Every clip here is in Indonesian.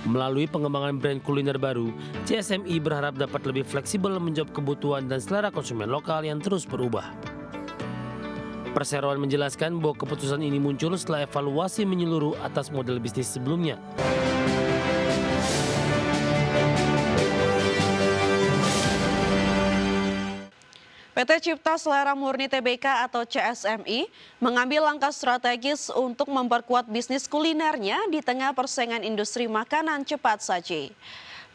Melalui pengembangan brand kuliner baru, CSMI berharap dapat lebih fleksibel menjawab kebutuhan dan selera konsumen lokal yang terus berubah. Perseroan menjelaskan bahwa keputusan ini muncul setelah evaluasi menyeluruh atas model bisnis sebelumnya. PT Cipta Selera Murni Tbk atau CSMI mengambil langkah strategis untuk memperkuat bisnis kulinernya di tengah persaingan industri makanan cepat saji.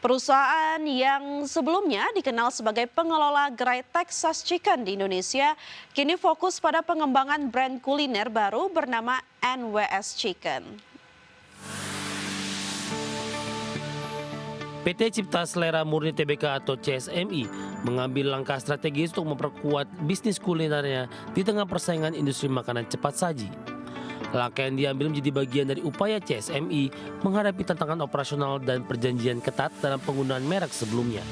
Perusahaan yang sebelumnya dikenal sebagai pengelola gerai Texas Chicken di Indonesia kini fokus pada pengembangan brand kuliner baru bernama NWS Chicken. PT Cipta Selera Murni Tbk atau CSMI mengambil langkah strategis untuk memperkuat bisnis kulinernya di tengah persaingan industri makanan cepat saji. Langkah yang diambil menjadi bagian dari upaya CSMI menghadapi tantangan operasional dan perjanjian ketat dalam penggunaan merek sebelumnya.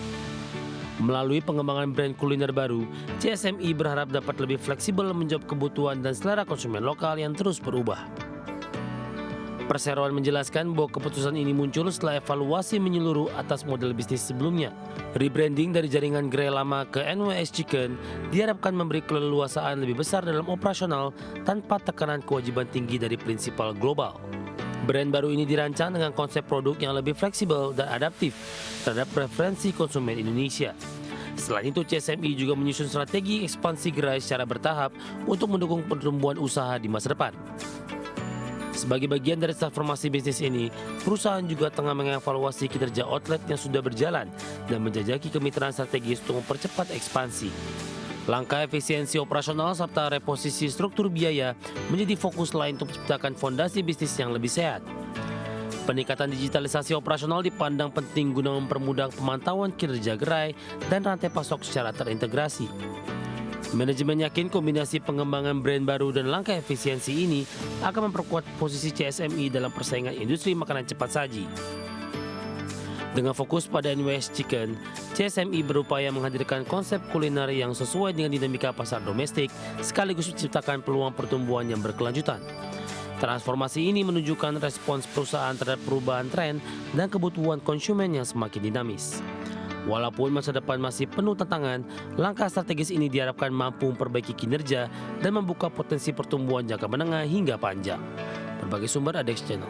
Melalui pengembangan brand kuliner baru, CSMI berharap dapat lebih fleksibel menjawab kebutuhan dan selera konsumen lokal yang terus berubah. Perseroan menjelaskan bahwa keputusan ini muncul setelah evaluasi menyeluruh atas model bisnis sebelumnya. Rebranding dari jaringan gerai lama ke NWS Chicken diharapkan memberi keleluasaan lebih besar dalam operasional tanpa tekanan kewajiban tinggi dari prinsipal global. Brand baru ini dirancang dengan konsep produk yang lebih fleksibel dan adaptif terhadap preferensi konsumen Indonesia. Selain itu, CSMI juga menyusun strategi ekspansi gerai secara bertahap untuk mendukung pertumbuhan usaha di masa depan. Sebagai bagian dari transformasi bisnis ini, perusahaan juga tengah mengevaluasi kinerja outlet yang sudah berjalan dan menjajaki kemitraan strategis untuk mempercepat ekspansi. Langkah efisiensi operasional serta reposisi struktur biaya menjadi fokus lain untuk menciptakan fondasi bisnis yang lebih sehat. Peningkatan digitalisasi operasional dipandang penting guna mempermudah pemantauan kinerja gerai dan rantai pasok secara terintegrasi. Manajemen yakin kombinasi pengembangan brand baru dan langkah efisiensi ini akan memperkuat posisi CSMI dalam persaingan industri makanan cepat saji. Dengan fokus pada NWS Chicken, CSMI berupaya menghadirkan konsep kuliner yang sesuai dengan dinamika pasar domestik sekaligus menciptakan peluang pertumbuhan yang berkelanjutan. Transformasi ini menunjukkan respons perusahaan terhadap perubahan tren dan kebutuhan konsumen yang semakin dinamis. Walaupun masa depan masih penuh tantangan, langkah strategis ini diharapkan mampu memperbaiki kinerja dan membuka potensi pertumbuhan jangka menengah hingga panjang. Berbagai sumber ADEX Channel.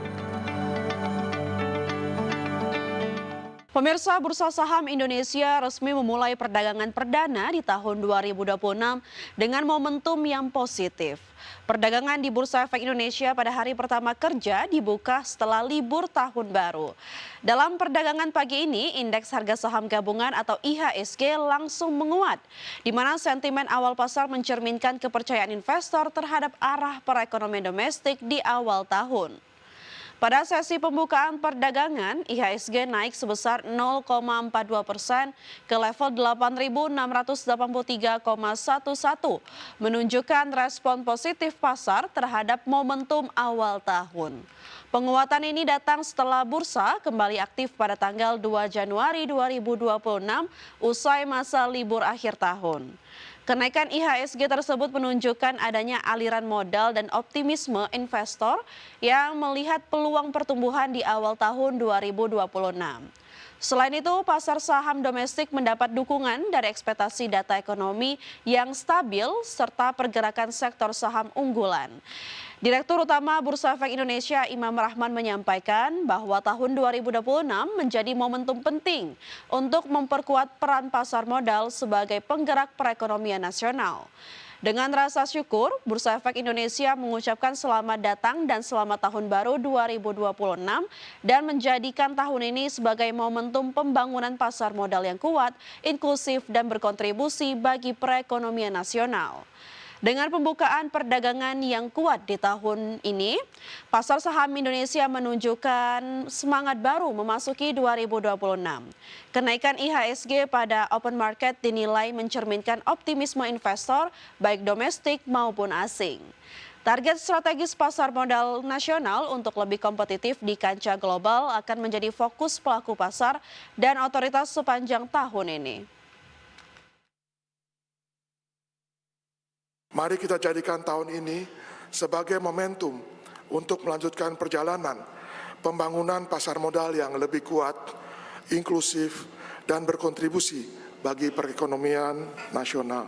Pemirsa, Bursa Saham Indonesia resmi memulai perdagangan perdana di tahun 2026 dengan momentum yang positif. Perdagangan di Bursa Efek Indonesia pada hari pertama kerja dibuka setelah libur tahun baru. Dalam perdagangan pagi ini, indeks harga saham gabungan atau IHSG langsung menguat, di mana sentimen awal pasar mencerminkan kepercayaan investor terhadap arah perekonomian domestik di awal tahun. Pada sesi pembukaan perdagangan, IHSG naik sebesar 0,42% ke level 8.683,11, menunjukkan respon positif pasar terhadap momentum awal tahun. Penguatan ini datang setelah bursa kembali aktif pada tanggal 2 Januari 2026 usai masa libur akhir tahun. Kenaikan IHSG tersebut menunjukkan adanya aliran modal dan optimisme investor yang melihat peluang pertumbuhan di awal tahun 2026. Selain itu, pasar saham domestik mendapat dukungan dari ekspektasi data ekonomi yang stabil serta pergerakan sektor saham unggulan. Direktur Utama Bursa Efek Indonesia Imam Rahman menyampaikan bahwa tahun 2026 menjadi momentum penting untuk memperkuat peran pasar modal sebagai penggerak perekonomian nasional. Dengan rasa syukur, Bursa Efek Indonesia mengucapkan selamat datang dan selamat tahun baru 2026 dan menjadikan tahun ini sebagai momentum pembangunan pasar modal yang kuat, inklusif dan berkontribusi bagi perekonomian nasional. Dengan pembukaan perdagangan yang kuat di tahun ini, pasar saham Indonesia menunjukkan semangat baru memasuki 2026. Kenaikan IHSG pada open market dinilai mencerminkan optimisme investor baik domestik maupun asing. Target strategis pasar modal nasional untuk lebih kompetitif di kancah global akan menjadi fokus pelaku pasar dan otoritas sepanjang tahun ini. Mari kita jadikan tahun ini sebagai momentum untuk melanjutkan perjalanan pembangunan pasar modal yang lebih kuat, inklusif, dan berkontribusi bagi perekonomian nasional.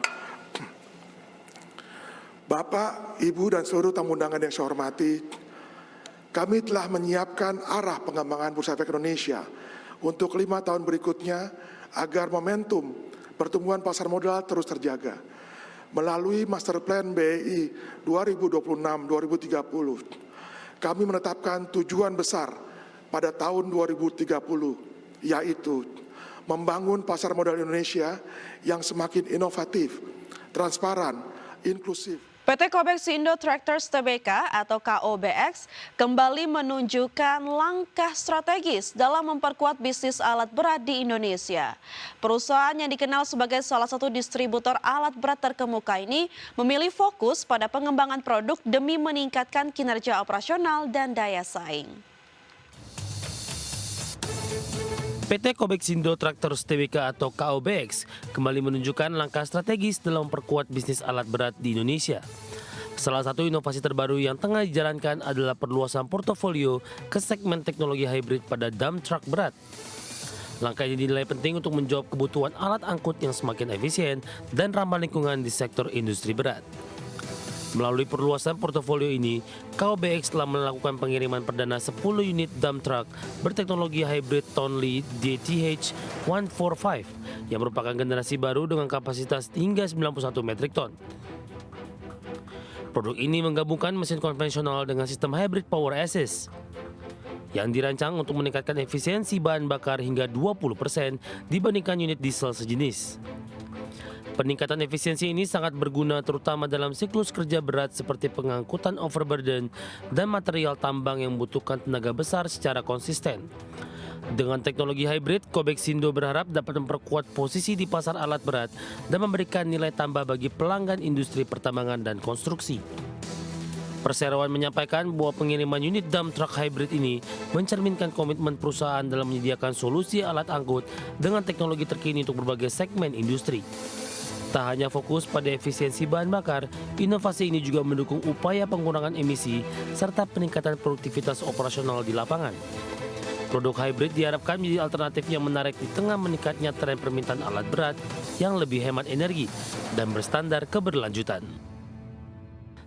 Bapak, Ibu, dan seluruh tamu undangan yang saya hormati, kami telah menyiapkan arah pengembangan Bursa Efek Indonesia untuk 5 tahun berikutnya agar momentum pertumbuhan pasar modal terus terjaga. Melalui Master Plan BEI 2026-2030, kami menetapkan tujuan besar pada tahun 2030, yaitu membangun pasar modal Indonesia yang semakin inovatif, transparan, inklusif. PT Kobeksindo Tractors Tbk atau KOBX kembali menunjukkan langkah strategis dalam memperkuat bisnis alat berat di Indonesia. Perusahaan yang dikenal sebagai salah satu distributor alat berat terkemuka ini memilih fokus pada pengembangan produk demi meningkatkan kinerja operasional dan daya saing. PT Kobeksindo Tractors Tbk atau KOBX kembali menunjukkan langkah strategis dalam memperkuat bisnis alat berat di Indonesia. Salah satu inovasi terbaru yang tengah dijalankan adalah perluasan portofolio ke segmen teknologi hybrid pada dump truck berat. Langkah ini dinilai penting untuk menjawab kebutuhan alat angkut yang semakin efisien dan ramah lingkungan di sektor industri berat. Melalui perluasan portofolio ini, KOBX telah melakukan pengiriman perdana 10 unit dump truck berteknologi hybrid Tonley DTH145 yang merupakan generasi baru dengan kapasitas hingga 91 metrik ton. Produk ini menggabungkan mesin konvensional dengan sistem hybrid power assist yang dirancang untuk meningkatkan efisiensi bahan bakar hingga 20% dibandingkan unit diesel sejenis. Peningkatan efisiensi ini sangat berguna terutama dalam siklus kerja berat seperti pengangkutan overburden dan material tambang yang membutuhkan tenaga besar secara konsisten. Dengan teknologi hybrid, Kobeksindo berharap dapat memperkuat posisi di pasar alat berat dan memberikan nilai tambah bagi pelanggan industri pertambangan dan konstruksi. Perseroan menyampaikan bahwa pengiriman unit dump truck hybrid ini mencerminkan komitmen perusahaan dalam menyediakan solusi alat angkut dengan teknologi terkini untuk berbagai segmen industri. Tak hanya fokus pada efisiensi bahan bakar, inovasi ini juga mendukung upaya pengurangan emisi serta peningkatan produktivitas operasional di lapangan. Produk hybrid diharapkan menjadi alternatif yang menarik di tengah meningkatnya tren permintaan alat berat yang lebih hemat energi dan berstandar keberlanjutan.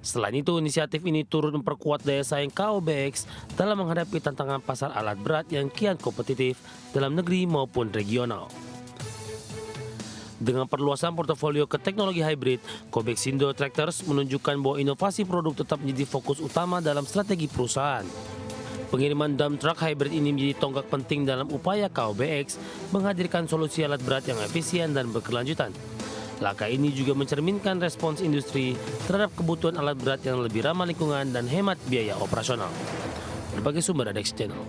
Selain itu, inisiatif ini turut memperkuat daya saing KOBX dalam menghadapi tantangan pasar alat berat yang kian kompetitif dalam negeri maupun regional. Dengan perluasan portofolio ke teknologi hybrid, Kobeksindo Tractors menunjukkan bahwa inovasi produk tetap menjadi fokus utama dalam strategi perusahaan. Pengiriman dump truck hybrid ini menjadi tonggak penting dalam upaya KOBX menghadirkan solusi alat berat yang efisien dan berkelanjutan. Langkah ini juga mencerminkan respons industri terhadap kebutuhan alat berat yang lebih ramah lingkungan dan hemat biaya operasional. Berbagai sumber ada Channel.